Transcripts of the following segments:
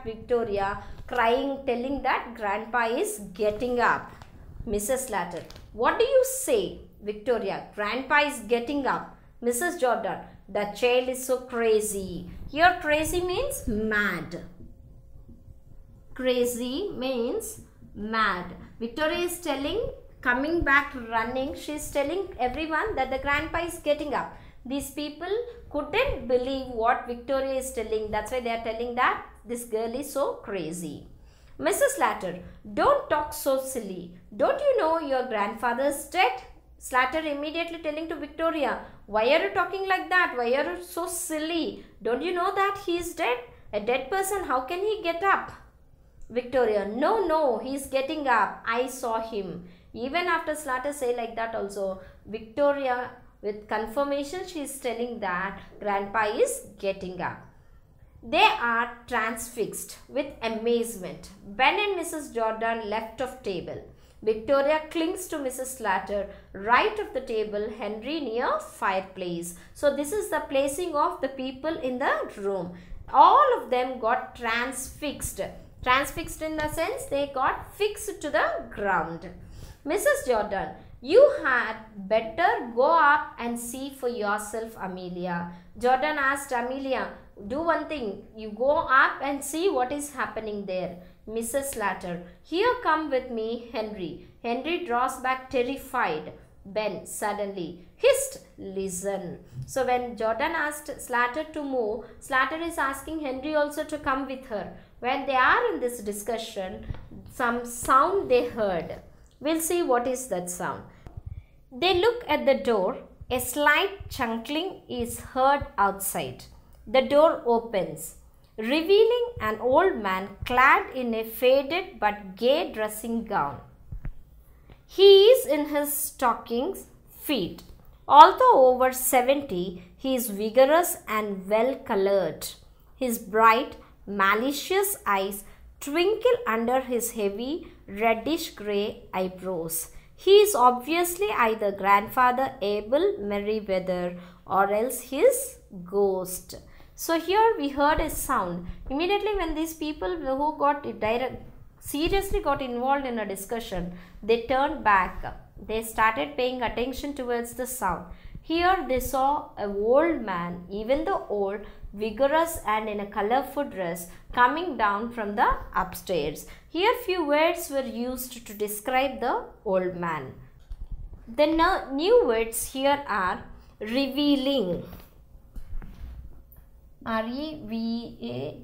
Victoria crying, telling that grandpa is getting up. Mrs. Slater, what do you say? Victoria, grandpa is getting up. Mrs. Jordan, the child is so crazy. Here crazy means mad. Crazy means mad. Victoria is telling, coming back running, she is telling everyone that the grandpa is getting up. These people couldn't believe what Victoria is telling. That's why they are telling that this girl is so crazy. Mrs. Slater, don't talk so silly. Don't you know your grandfather is dead? Slater immediately telling to Victoria, why are you talking like that? Why are you so silly? Don't you know that he is dead? A dead person, how can he get up? Victoria, no, he is getting up. I saw him. Even after Slater say like that also, Victoria with confirmation she is telling that grandpa is getting up. They are transfixed with amazement. Ben and Mrs. Jordan left of table. Victoria clings to Mrs. Slater, right of the table, Henry near fireplace. So this is the placing of the people in the room. All of them got transfixed. Transfixed in the sense they got fixed to the ground. Mrs. Jordan, you had better go up and see for yourself, Amelia. Jordan asked Amelia, do one thing, you go up and see what is happening there. Mrs. Slater, here come with me, Henry. Henry draws back terrified. Ben suddenly, hist, listen. So when Jordan asked Slater to move, Slater is asking Henry also to come with her. When they are in this discussion, some sound they heard. We'll see what is that sound. They look at the door. A slight chuckling is heard outside. The door opens, revealing an old man clad in a faded but gay dressing gown. He is in his stockings feet. Although over 70, he is vigorous and well colored. His bright, malicious eyes twinkle under his heavy, reddish grey eyebrows. He is obviously either Grandfather Abel Merriweather or else his ghost. So here we heard a sound. Immediately when these people who got seriously got involved in a discussion, they turned back. They started paying attention towards the sound. Here they saw an old man, even though old, vigorous and in a colorful dress, coming down from the upstairs. Here few words were used to describe the old man. The new words here are revealing. R-E-V-A-L-I-N-G.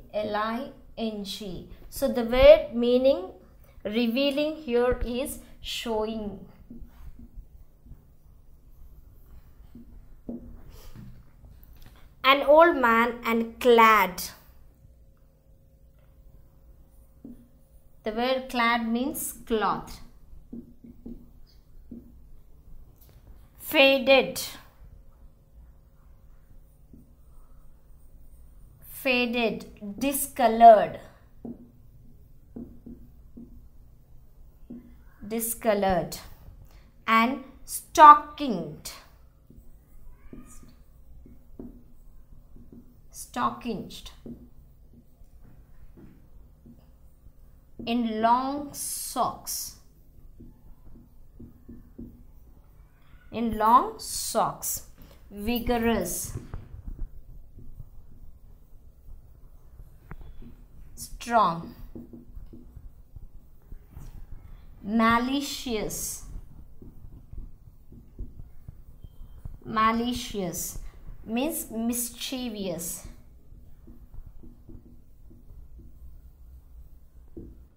So the word meaning revealing here is showing. An old man and clad. The word clad means cloth. Faded. Faded, discolored. Discolored. And stockinged. Stockinged. In long socks. In long socks. Vigorous. Strong. Malicious. Malicious means mischievous.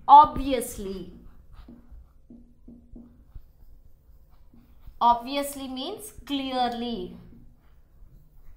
Obviously. Obviously means clearly.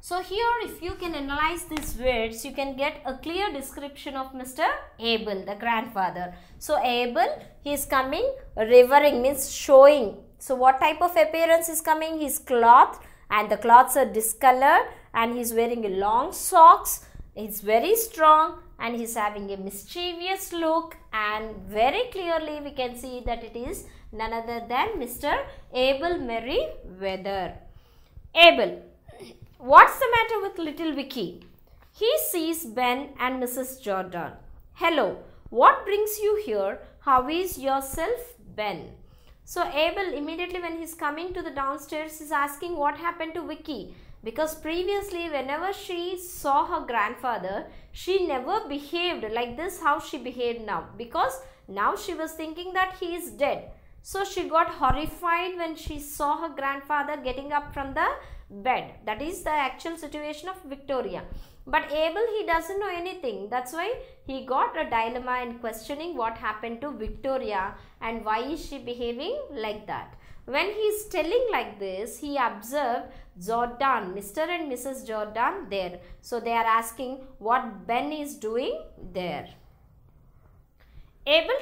So here if you can analyze these words, you can get a clear description of Mr. Abel, the grandfather. So Abel, he is coming revering means showing. So what type of appearance is coming? His cloth, and the cloths are discolored, and he is wearing long socks. He is very strong and he is having a mischievous look, and very clearly we can see that it is none other than Mr. Abel Merriweather. Abel. What's the matter with little Vicky? He sees Ben and Mrs. Jordan. Hello, what brings you here? How is yourself, Ben? So Abel, immediately when he's coming to the downstairs, is asking what happened to Vicky. Because previously whenever she saw her grandfather, she never behaved like this how she behaved now. Because now she was thinking that he is dead. So she got horrified when she saw her grandfather getting up from the bed. That is the actual situation of Victoria. But Abel, he doesn't know anything. That's why he got a dilemma in questioning what happened to Victoria and why is she behaving like that. When he is telling like this, he observed Jordan, Mr. and Mrs. Jordan there. So they are asking what Ben is doing there. Abel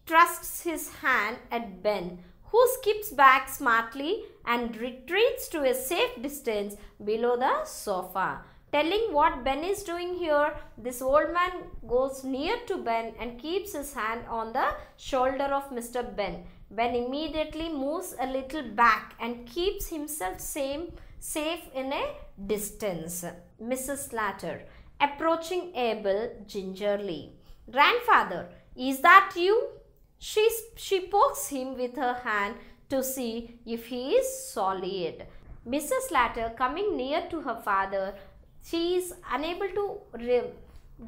thrusts his hand at Ben, who skips back smartly and retreats to a safe distance below the sofa. Telling what Ben is doing here, this old man goes near to Ben and keeps his hand on the shoulder of Mr. Ben. Ben immediately moves a little back and keeps himself safe in a distance. Mrs. Slater, approaching Abel gingerly. Grandfather, is that you? She pokes him with her hand to see if he is solid. Mrs. Slater, coming near to her father, she is unable to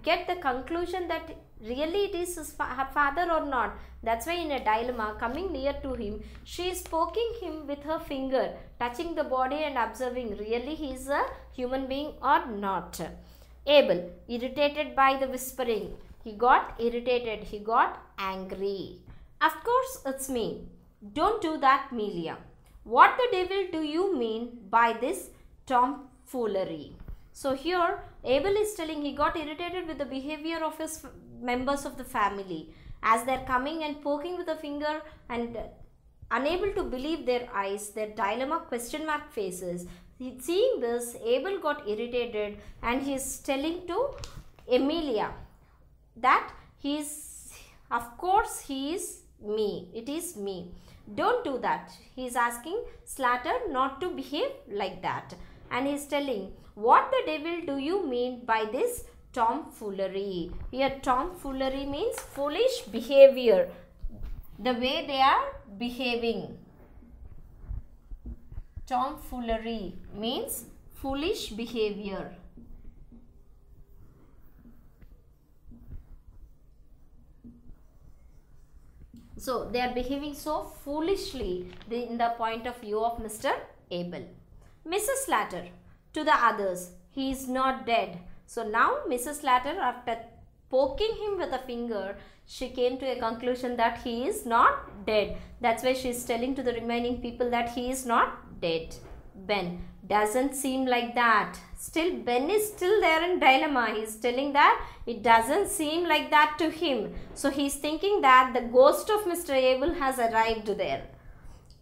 get the conclusion that really it is her father or not. That's why in a dilemma, coming near to him, she is poking him with her finger, touching the body and observing really he is a human being or not. Abel, irritated by the whispering, he got irritated, he got angry. Of course it's me. Don't do that, Melia. What the devil do you mean by this tomfoolery? So here Abel is telling he got irritated with the behavior of his members of the family as they are coming and poking with a finger and unable to believe their eyes, their dilemma question mark faces. Seeing this, Abel got irritated and he is telling to Emilia that he is, of course he is me, it is me. Don't do that. He is asking Slater not to behave like that. And he is telling, what the devil do you mean by this tomfoolery? Here tomfoolery means foolish behavior. The way they are behaving. Tomfoolery means foolish behavior. So they are behaving so foolishly in the point of view of Mr. Abel. Mrs. Slater, to the others, he is not dead. So now Mrs. Slater, after poking him with a finger, she came to a conclusion that he is not dead. That's why she is telling to the remaining people that he is not dead. Ben, doesn't seem like that. Still, Ben is still there in dilemma. He is telling that it doesn't seem like that to him. So he is thinking that the ghost of Mr. Abel has arrived there.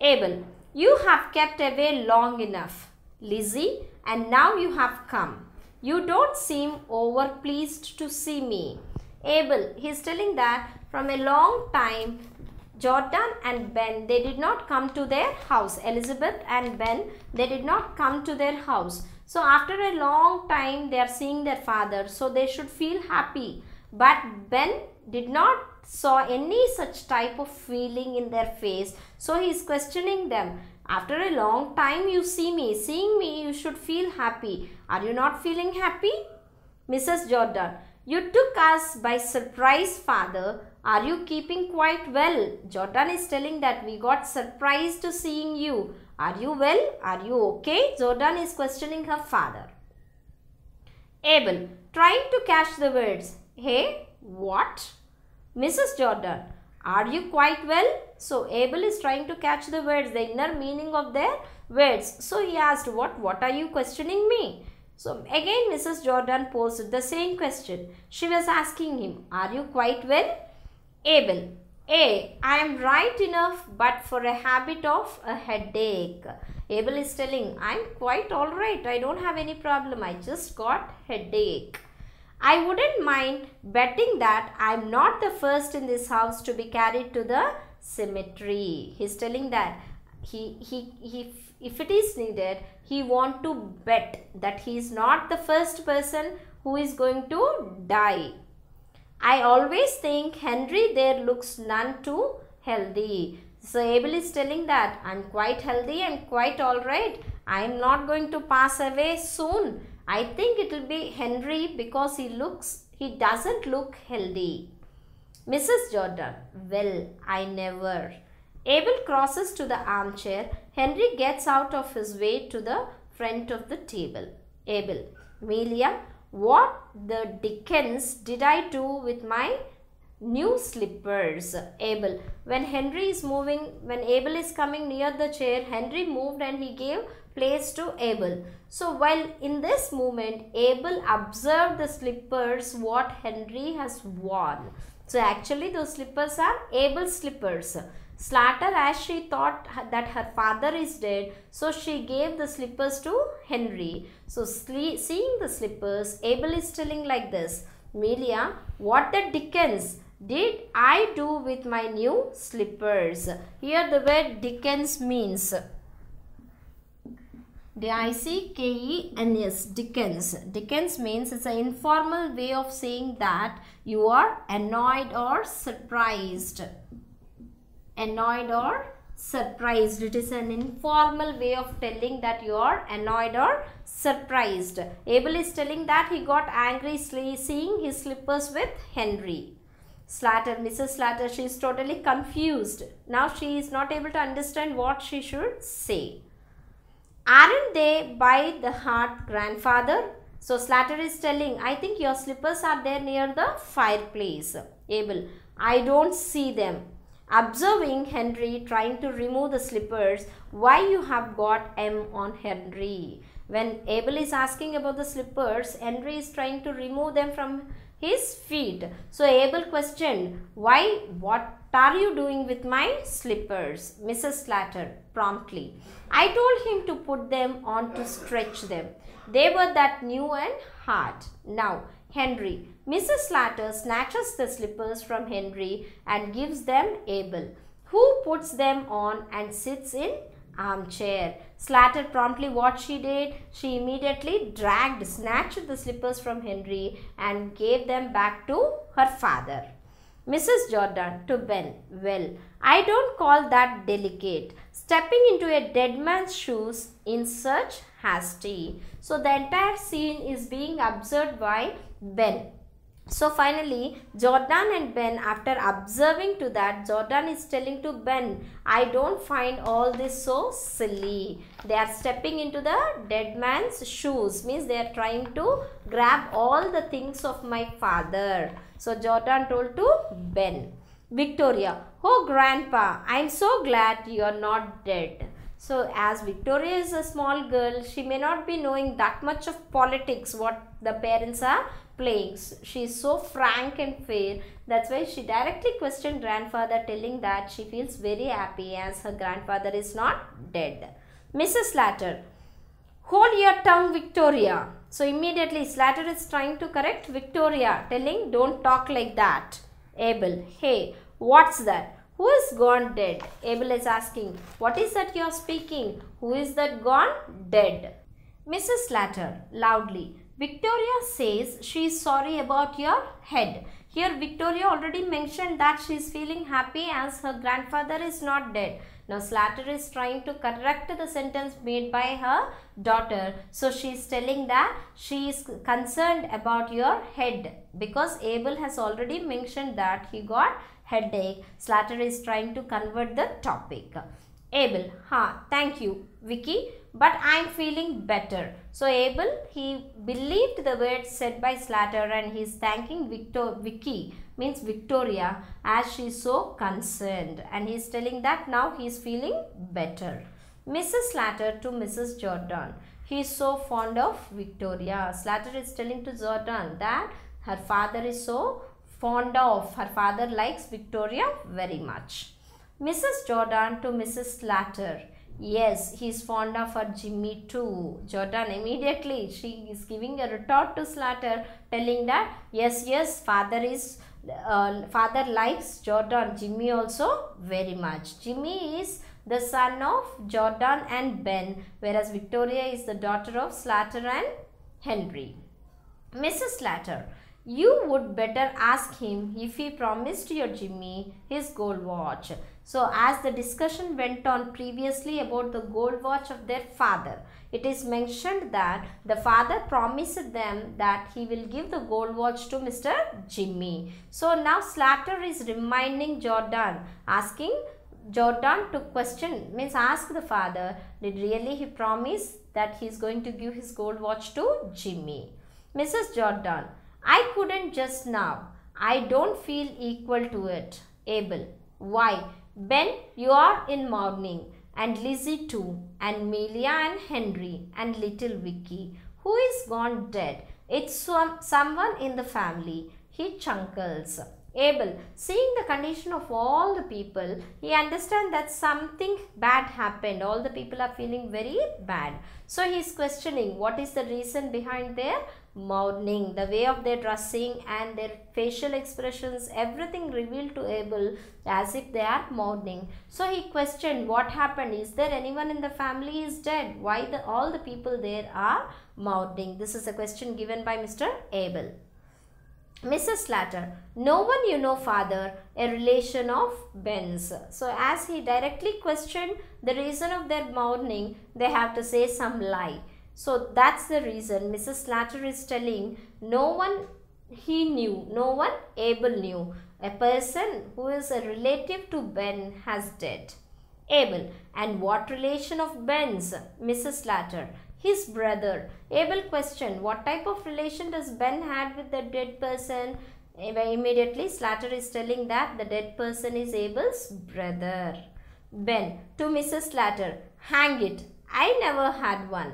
Abel, you have kept away long enough, Lizzie, and now you have come. You don't seem over pleased to see me. Abel, he is telling that from a long time, Jordan and Ben, they did not come to their house. Elizabeth and Ben, they did not come to their house. So after a long time, they are seeing their father. So they should feel happy. But Ben did not saw any such type of feeling in their face. So he is questioning them. After a long time you see me. Seeing me, you should feel happy. Are you not feeling happy? Mrs. Jordan, you took us by surprise, father. Are you keeping quite well? Jordan is telling that we got surprised to seeing you. Are you well? Are you okay? Jordan is questioning her father. Abel, trying to catch the words. Hey, what? Mrs. Jordan, are you quite well? So Abel is trying to catch the words, the inner meaning of their words. So he asked, what are you questioning me? So again Mrs. Jordan posed the same question. She was asking him, are you quite well? Abel, I am right enough but for a habit of a headache. Abel is telling, I am quite alright. I don't have any problem. I just got headache. I wouldn't mind betting that I am not the first in this house to be carried to the cemetery. He is telling that if it is needed, he want to bet that he is not the first person who is going to die. I always think Henry there looks none too healthy. So Abel is telling that I'm quite healthy and quite alright. I'm not going to pass away soon. I think it will be Henry because he doesn't look healthy. Mrs. Jordan, well, I never. Abel crosses to the armchair. Henry gets out of his way to the front of the table. Abel, Amelia, what the dickens did I do with my new slippers? Abel, when Abel is coming near the chair, Henry moved and he gave place to Abel. So while in this moment, Abel observed the slippers what Henry has worn. So actually those slippers are Abel's slippers. Slater, as she thought that her father is dead, so she gave the slippers to Henry. So seeing the slippers, Abel is telling like this, Amelia, what the dickens did I do with my new slippers? Here the word dickens means D-I-C-K-E-N-S, Dickens. Dickens means it's an informal way of saying that you are annoyed or surprised. Annoyed or surprised. It is an informal way of telling that you are annoyed or surprised. Abel is telling that he got angry seeing his slippers with Henry. Mrs. Slater, she is totally confused. Now she is not able to understand what she should say. Aren't they by the hearth, grandfather? So Slater is telling, I think your slippers are there near the fireplace. Abel, I don't see them. Observing Henry trying to remove the slippers, why you have got M on Henry? When Abel is asking about the slippers, Henry is trying to remove them from his feet. So Abel questioned, what are you doing with my slippers? Mrs. Slater promptly, I told him to put them on to stretch them. They were that new and hard. Now, Henry. Mrs. Slater snatches the slippers from Henry and gives them Abel, who puts them on and sits in armchair. Slater promptly what she did, she immediately snatched the slippers from Henry and gave them back to her father. Mrs. Jordan to Ben, well, I don't call that delicate. Stepping into a dead man's shoes in such hasty. So the entire scene is being observed by Ben. So finally, Jordan and Ben, after observing to that, Jordan is telling to Ben, I don't find all this so silly. They are stepping into the dead man's shoes, means they are trying to grab all the things of my father. So Jordan told to Ben. Victoria, oh grandpa, I am so glad you are not dead. So as Victoria is a small girl, she may not be knowing that much of politics, what the parents are playing. She is so frank and fair. That's why she directly questioned grandfather, telling that she feels very happy as her grandfather is not dead. Mrs. Slater, hold your tongue, Victoria. So immediately Slater is trying to correct Victoria, telling don't talk like that. Abel, hey, what's that? Who is gone dead? Abel is asking, what is that you are speaking? Who is that gone dead? Mrs. Slater, loudly, Victoria says she is sorry about your head. Here Victoria already mentioned that she is feeling happy as her grandfather is not dead. Now Slater is trying to correct the sentence made by her daughter. So she is telling that she is concerned about your head because Abel has already mentioned that he got headache. Slater is trying to convert the topic. Abel, thank you, Vicky, but I am feeling better. So Abel, he believed the words said by Slater and he is thanking Vicky, means Victoria, as she is so concerned, and he is telling that now he is feeling better. Mrs. Slater to Mrs. Jordan, he is so fond of Victoria. Slater is telling to Jordan that her father is so fond of, her father likes Victoria very much. Mrs. Jordan to Mrs. Slater, yes, he is fond of her Jimmy too. Jordan immediately, she is giving a retort to Slater, telling that yes, father likes Jordan, Jimmy also very much. Jimmy is the son of Jordan and Ben, whereas Victoria is the daughter of Slater and Henry. Mrs. Slater, You would better ask him if he promised your Jimmy his gold watch. So as the discussion went on previously about the gold watch of their father, it is mentioned that the father promised them that he will give the gold watch to Mr. Jimmy. So now Slater is reminding Jordan, asking Jordan to question, means ask the father, did really he promise that he is going to give his gold watch to Jimmy? Mrs. Jordan, I couldn't just now. I don't feel equal to it. Abel, why? Ben, you are in mourning, and Lizzie too, and Melia and Henry, and little Vicky, who is gone dead. It's someone in the family. He chuckles. Abel, seeing the condition of all the people, he understands that something bad happened. All the people are feeling very bad. So he is questioning what is the reason behind their mourning. The way of their dressing and their facial expressions, everything revealed to Abel as if they are mourning. So he questioned what happened. Is there anyone in the family is dead? Why all the people there are mourning? This is a question given by Mr. Abel. Mrs. Slater, no one you know, father, a relation of Ben's. So as he directly questioned the reason of their mourning, they have to say some lie. So that's the reason Mrs. Slater is telling no one he knew, no one Abel knew. A person who is a relative to Ben has died. Abel, and what relation of Ben's? Mrs. Slater, his brother. Abel questioned, what type of relation does Ben had with the dead person? Immediately Slater is telling that the dead person is Abel's brother. Ben, to Mrs. Slater, hang it, I never had one.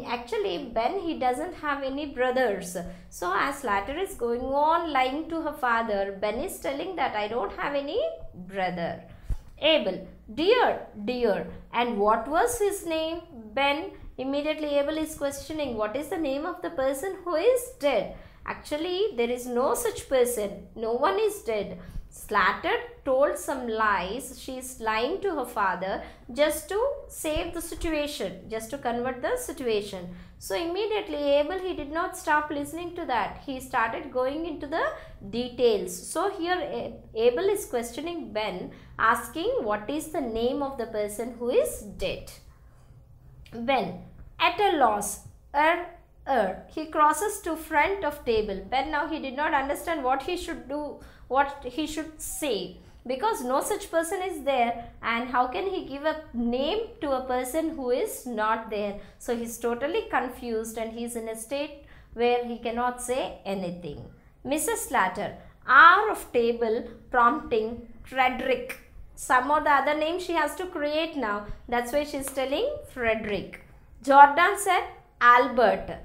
Actually, Ben, he doesn't have any brothers. So as Slater is going on lying to her father, Ben is telling that I don't have any brother. Abel, dear, and what was his name? Ben, immediately Abel is questioning what is the name of the person who is dead. Actually, there is no such person. No one is dead. Slater told some lies. She is lying to her father just to save the situation, just to convert the situation. So immediately Abel, he did not stop listening to that. He started going into the details. So here Abel is questioning Ben, asking what is the name of the person who is dead. Ben, at a loss, he crosses to front of table. Ben, now he did not understand what he should do, what he should say, because no such person is there, and how can he give a name to a person who is not there? So he is totally confused and he is in a state where he cannot say anything. Mrs. Slater, R of table, prompting Frederick. Some of the other names she has to create now. That's why she is telling Frederick. Jordan said Albert.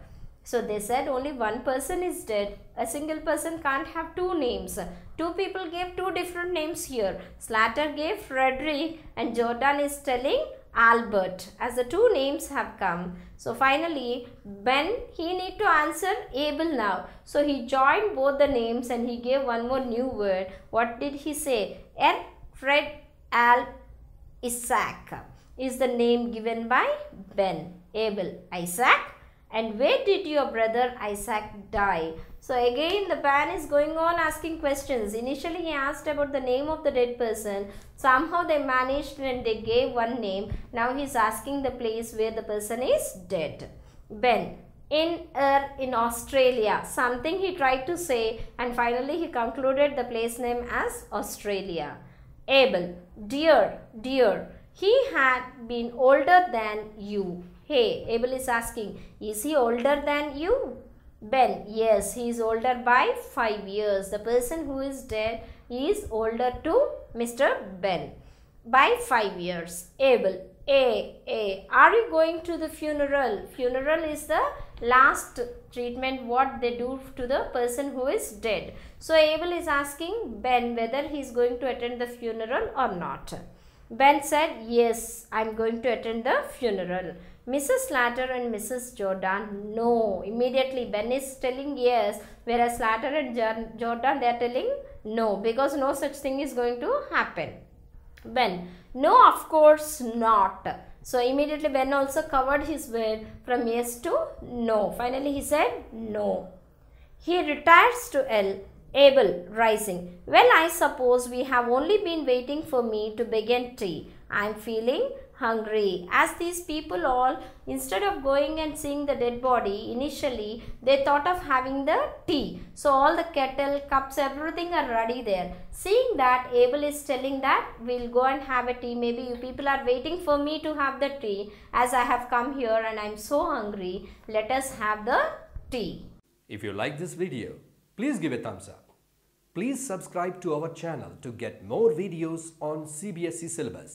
So they said only one person is dead. A single person can't have two names. Two people gave two different names here. Slater gave Frederick and Jordan is telling Albert, as the two names have come. So finally Ben, he need to answer Abel now. So he joined both the names and he gave one more new word. What did he say? Fred Al Isaac is the name given by Ben. Abel, Isaac. And where did your brother Isaac die? So again the man is going on asking questions. Initially he asked about the name of the dead person. Somehow they managed and they gave one name. Now he is asking the place where the person is dead. Ben, in Australia. Something he tried to say and finally he concluded the place name as Australia. Abel, dear, he had been older than you. Hey, Abel is asking, is he older than you? Ben, yes, he is older by 5 years. The person who is dead is older to Mr. Ben by 5 years. Abel, are you going to the funeral? Funeral is the last treatment what they do to the person who is dead. So Abel is asking Ben whether he is going to attend the funeral or not. Ben said, yes, I am going to attend the funeral. Mrs. Slater and Mrs. Jordan, no. Immediately Ben is telling yes, whereas Slater and Jordan, they are telling no, because no such thing is going to happen. Ben, no, of course not. So immediately Ben also covered his word from yes to no. Finally he said no. He retires to L. Abel, rising. Well, I suppose we have only been waiting for me to begin tea. I am feeling hungry. As these people all, instead of going and seeing the dead body, initially they thought of having the tea. So all the kettle, cups, everything are ready there. Seeing that, Abel is telling that we'll go and have a tea. Maybe you people are waiting for me to have the tea, as I have come here and I am so hungry. Let us have the tea. If you like this video, please give a thumbs up. Please subscribe to our channel to get more videos on CBSE syllabus.